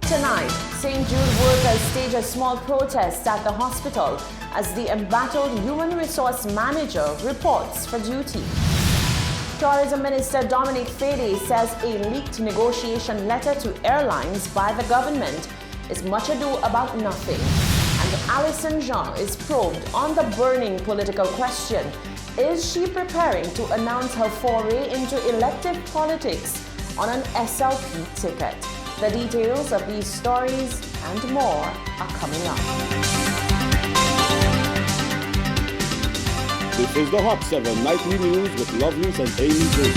Tonight, St. Jude workers stage a small protest at the hospital as the embattled human resource manager reports for duty. Tourism Minister Dominic Fede says a leaked negotiation letter to airlines by the government is much ado about nothing. And Alison Jean is probed on the burning political question. Is she preparing to announce her foray into elective politics on an SLP ticket? The details of these stories and more are coming up. This is the Hot 7 Nightly News with Lovelace and Amy Joseph.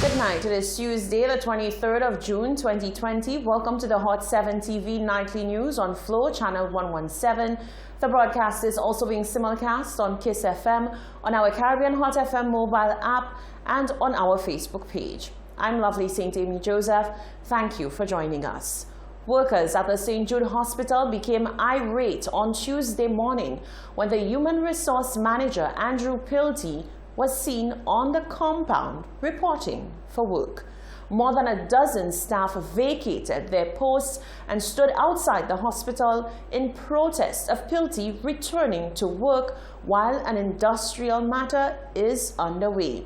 Good night. It is Tuesday, the 23rd of June, 2020. Welcome to the Hot 7 TV Nightly News on Flow, Channel 117. The broadcast is also being simulcast on Kiss FM, on our Caribbean Hot FM mobile app, and on our Facebook page. I'm Lovely St. Amy Joseph. Thank you for joining us. Workers at the St. Jude Hospital became irate on Tuesday morning when the human resource manager, Andrew Pilty, was seen on the compound reporting for work. More than a dozen staff vacated their posts and stood outside the hospital in protest of Pilty returning to work while an industrial matter is underway.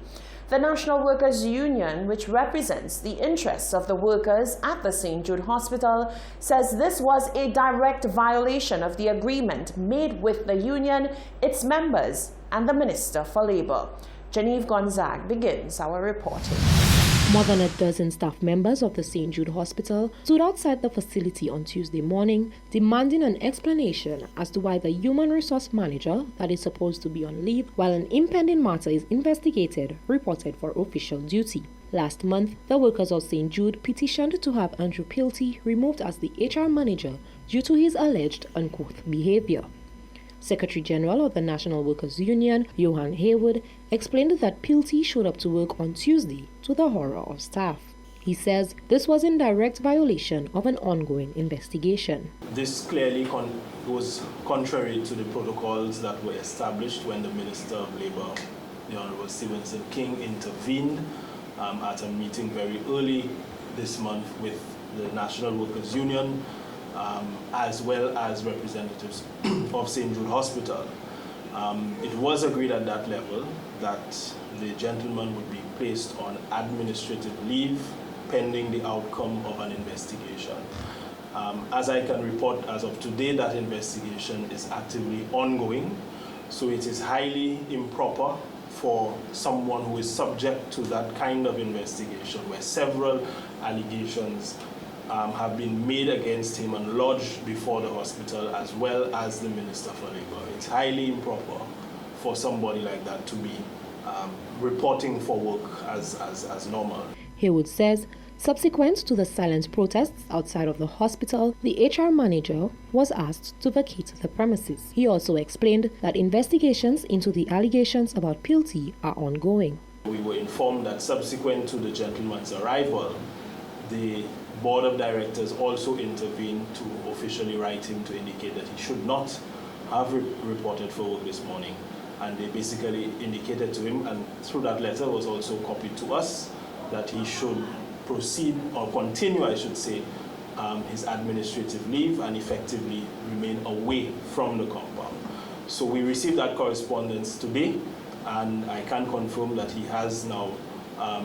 The National Workers Union, which represents the interests of the workers at the St. Jude Hospital, says this was a direct violation of the agreement made with the union, its members, and the Minister for Labour. Genevieve Gonzague begins our reporting. More than a dozen staff members of the St. Jude Hospital stood outside the facility on Tuesday morning, demanding an explanation as to why the human resource manager, that is supposed to be on leave while an impending matter is investigated, reported for official duty. Last month, the workers of St. Jude petitioned to have Andrew Pilty removed as the HR manager due to his alleged uncouth behavior. Secretary General of the National Workers Union, Johan Haywood, explained that Pilty showed up to work on Tuesday to the horror of staff. He says this was in direct violation of an ongoing investigation. This clearly goes contrary to the protocols that were established when the Minister of Labour, the Honourable Stevenson King, intervened at a meeting very early this month with the National Workers Union, as well as representatives of St. Jude Hospital. It was agreed at that level that the gentleman would be placed on administrative leave pending the outcome of an investigation. As I can report as of today, that investigation is actively ongoing, so it is highly improper for someone who is subject to that kind of investigation where several allegations have been made against him and lodged before the hospital as well as the Minister for Labour. It's highly improper for somebody like that to be reporting for work as normal. Haywood says, subsequent to the silent protests outside of the hospital, the HR manager was asked to vacate the premises. He also explained that investigations into the allegations about Pilty are ongoing. We were informed that subsequent to the gentleman's arrival, the Board of Directors also intervened to officially write him to indicate that he should not have reported for work this morning. And they basically indicated to him, and through that letter was also copied to us, that he should proceed or continue, I should say, his administrative leave and effectively remain away from the compound. So we received that correspondence today, and I can confirm that he has now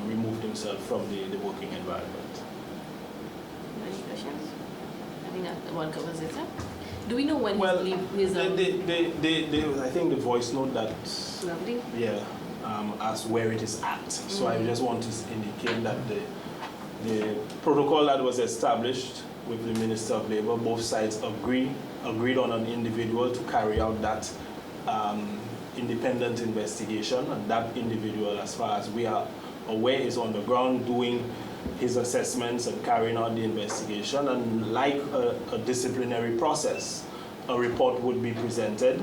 removed himself from the working environment. Any questions? I think that one covers it, sir. Do we know when his I think the voice note that Lovely. As where it is at. So I just want to indicate that the protocol that was established with the Minister of Labour, both sides agreed on an individual to carry out that independent investigation, and that individual, as far as we are aware, is on the ground doing his assessments and carrying out the investigation. And like a disciplinary process, a report would be presented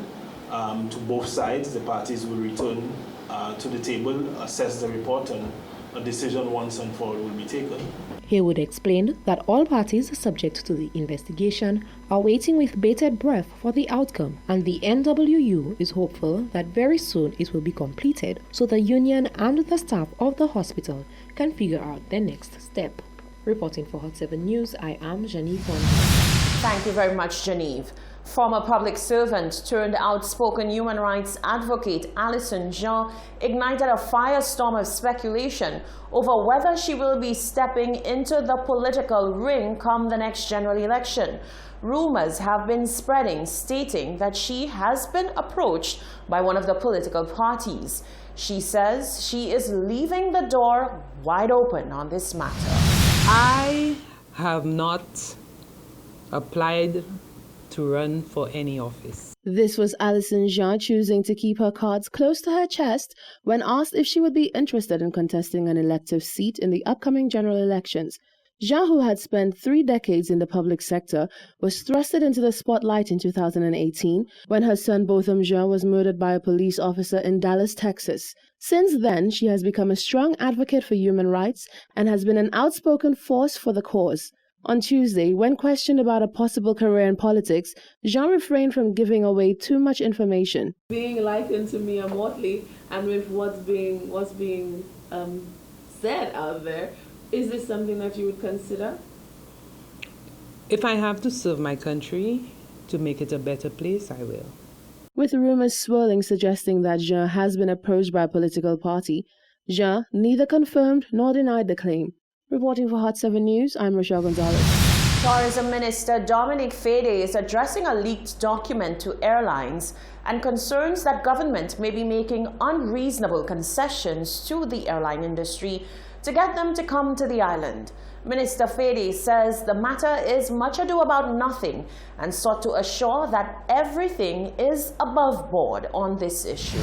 to both sides. The parties will return to the table, assess the report, and a decision once and for all will be taken. Haywood explained that all parties subject to the investigation are waiting with bated breath for the outcome, and the NWU is hopeful that very soon it will be completed so the union and the staff of the hospital can figure out their next step. Reporting for Hot 7 News, I am Genevieve Wanda. Thank you very much, Genevieve. Former public servant turned outspoken human rights advocate Alison Jean ignited a firestorm of speculation over whether she will be stepping into the political ring come the next general election. Rumors have been spreading stating that she has been approached by one of the political parties. She says she is leaving the door wide open on this matter. I have not applied to run for any office. This was Alison Jean choosing to keep her cards close to her chest when asked if she would be interested in contesting an elective seat in the upcoming general elections. Jean, who had spent 3 decades in the public sector, was thrusted into the spotlight in 2018 when her son Botham Jean was murdered by a police officer in Dallas, Texas. Since then, she has become a strong advocate for human rights and has been an outspoken force for the cause. On Tuesday, when questioned about a possible career in politics, Jean refrained from giving away too much information. Being likened to Mia Motley, and with what's being said out there, is this something that you would consider? If I have to serve my country to make it a better place, I will. With rumors swirling suggesting that Jean has been approached by a political party, Jean neither confirmed nor denied the claim. Reporting for Hot 7 News, I'm Rochelle Gonzalez. Tourism Minister Dominic Fede is addressing a leaked document to airlines and concerns that government may be making unreasonable concessions to the airline industry to get them to come to the island. Minister Fede says the matter is much ado about nothing and sought to assure that everything is above board on this issue.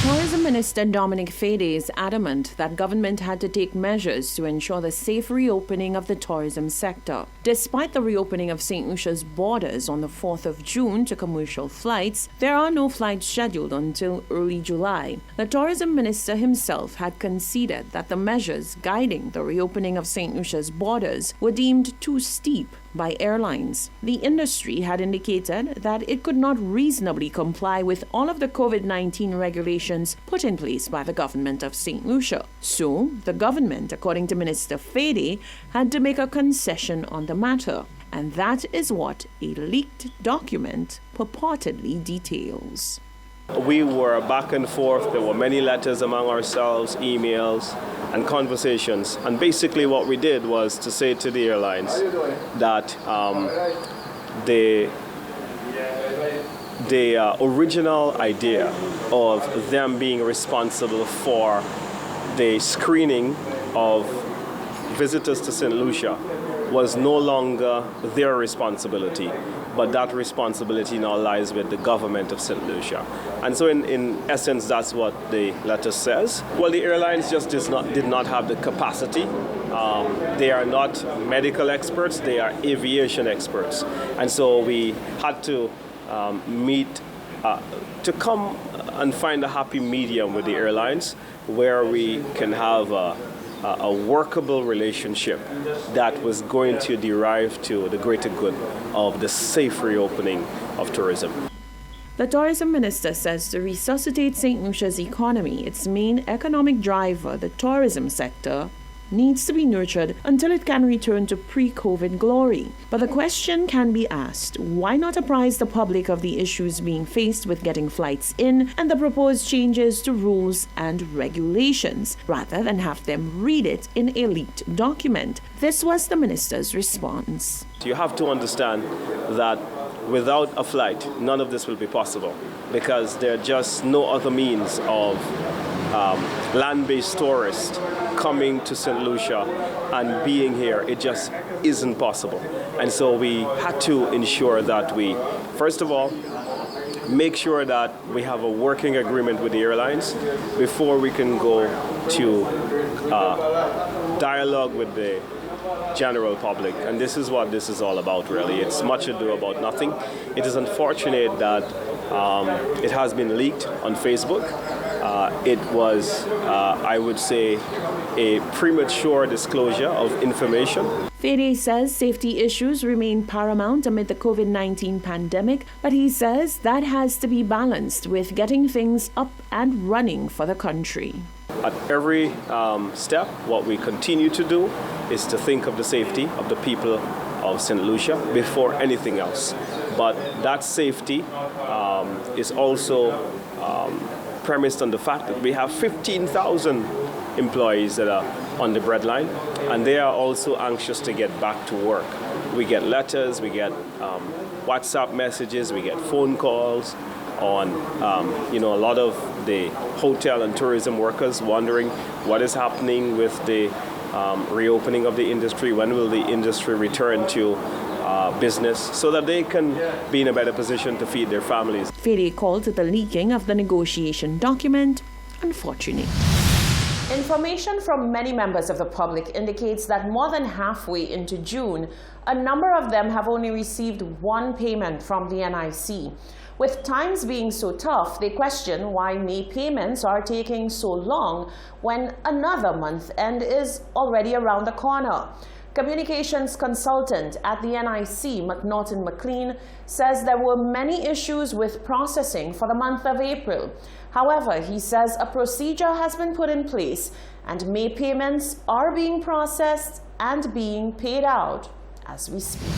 Tourism Minister Dominic Fede is adamant that government had to take measures to ensure the safe reopening of the tourism sector. Despite the reopening of St. Lucia's borders on the 4th of June to commercial flights, there are no flights scheduled until early July. The tourism minister himself had conceded that the measures guiding the reopening of St. Lucia's borders were deemed too steep by airlines. The industry had indicated that it could not reasonably comply with all of the COVID-19 regulations put in place by the government of St. Lucia. So, the government, according to Minister Fede, had to make a concession on the matter. And that is what a leaked document purportedly details. We were back and forth. There were many letters among ourselves, emails, and conversations. And basically what we did was to say to the airlines that the original idea of them being responsible for the screening of visitors to St. Lucia was no longer their responsibility, but that responsibility now lies with the government of St. Lucia. And so in essence, that's what the letter says. Well, the airlines just did not have the capacity. They are not medical experts, they are aviation experts. And so we had to to come and find a happy medium with the airlines where we can have a workable relationship that was going to derive to the greater good of the safe reopening of tourism. The tourism minister says to resuscitate St. Lucia's economy, its main economic driver, the tourism sector, needs to be nurtured until it can return to pre-COVID glory. But the question can be asked, why not apprise the public of the issues being faced with getting flights in and the proposed changes to rules and regulations, rather than have them read it in a leaked document? This was the minister's response. You have to understand that without a flight, none of this will be possible, because there are just no other means of land-based tourists coming to St. Lucia and being here. It just isn't possible. And so we had to ensure that we, first of all, make sure that we have a working agreement with the airlines before we can go to dialogue with the general public. And this is what this is all about, really. It's much ado about nothing. It is unfortunate that it has been leaked on Facebook. It was, I would say, a premature disclosure of information. Fede says safety issues remain paramount amid the COVID-19 pandemic, but he says that has to be balanced with getting things up and running for the country. At every step, what we continue to do is to think of the safety of the people of St. Lucia before anything else. But that safety is also premised on the fact that we have 15,000 employees that are on the breadline, and they are also anxious to get back to work. We get letters, we get WhatsApp messages, we get phone calls on a lot of the hotel and tourism workers wondering what is happening with the reopening of the industry, when will the industry return to business so that they can be in a better position to feed their families. Fede called the leaking of the negotiation document unfortunate. Information from many members of the public indicates that more than halfway into June, a number of them have only received one payment from the NIC. With times being so tough, they question why May payments are taking so long when another month end is already around the corner. Communications consultant at the NIC, McNaughton McLean, says there were many issues with processing for the month of April. However, he says a procedure has been put in place and May payments are being processed and being paid out as we speak.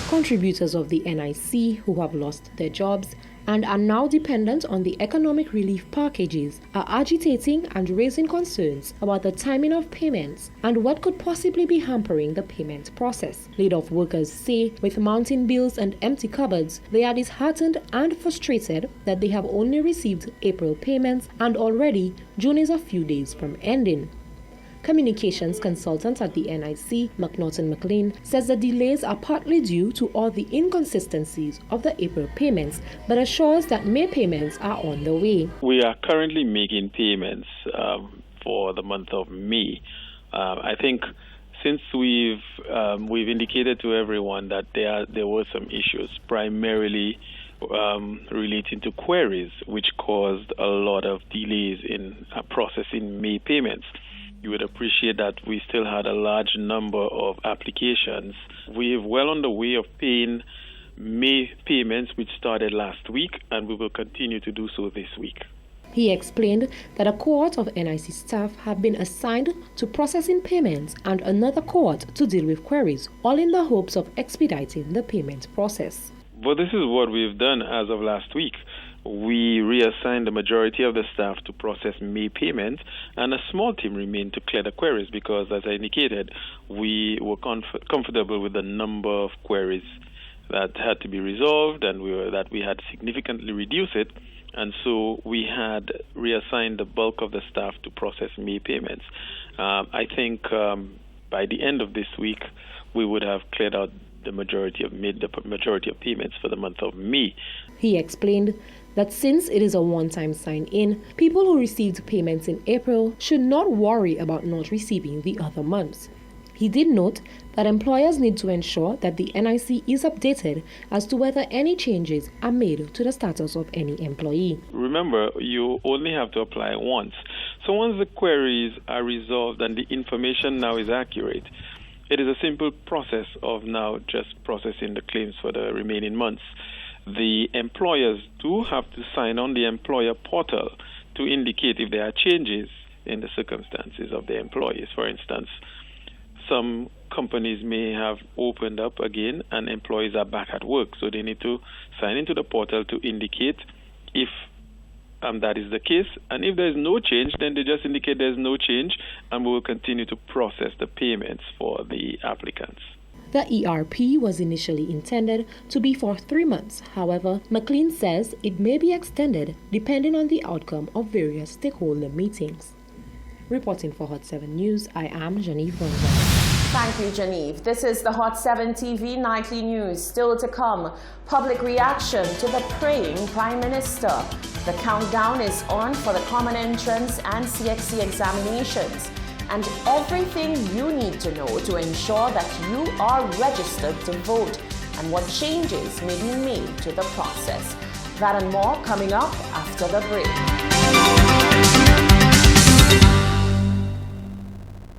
Contributors of the NIC who have lost their jobs and are now dependent on the economic relief packages are agitating and raising concerns about the timing of payments and what could possibly be hampering the payment process. Laid-off workers say with mounting bills and empty cupboards, they are disheartened and frustrated that they have only received April payments and already June is a few days from ending. Communications consultant at the NIC, McNaughton McLean, says the delays are partly due to all the inconsistencies of the April payments, but assures that May payments are on the way. We are currently making payments for the month of May. I think since we've indicated to everyone that there were some issues, primarily relating to queries, which caused a lot of delays in processing May payments. You would appreciate that we still had a large number of applications. We're well on the way of paying May payments, which started last week, and we will continue to do so this week. He explained that a cohort of NIC staff have been assigned to processing payments and another cohort to deal with queries, all in the hopes of expediting the payment process. Well, this is what we've done as of last week. We reassigned the majority of the staff to process May payments, and a small team remained to clear the queries because, as I indicated, we were comfortable with the number of queries that had to be resolved, and we had significantly reduced it, and so we had reassigned the bulk of the staff to process May payments. I think by the end of this week, we would have cleared out the majority of payments for the month of May. He explained that since it is a one-time sign-in, people who received payments in April should not worry about not receiving the other months. He did note that employers need to ensure that the NIC is updated as to whether any changes are made to the status of any employee. Remember, you only have to apply once. So once the queries are resolved and the information now is accurate, it is a simple process of now just processing the claims for the remaining months. The employers do have to sign on the employer portal to indicate if there are changes in the circumstances of the employees. For instance, some companies may have opened up again and employees are back at work, so they need to sign into the portal to indicate if that is the case. And if there is no change, then they just indicate there is no change, and we will continue to process the payments for the applicants. The ERP was initially intended to be for 3 months. However, McLean says it may be extended depending on the outcome of various stakeholder meetings. Reporting for Hot 7 News, I am Genevieve Gonzalez. Thank you, Genevieve. This is the Hot 7 TV Nightly News. Still to come, public reaction to the praying Prime Minister. The countdown is on for the Common Entrance and CXC examinations. And everything you need to know to ensure that you are registered to vote and what changes may be made to the process. That and more coming up after the break.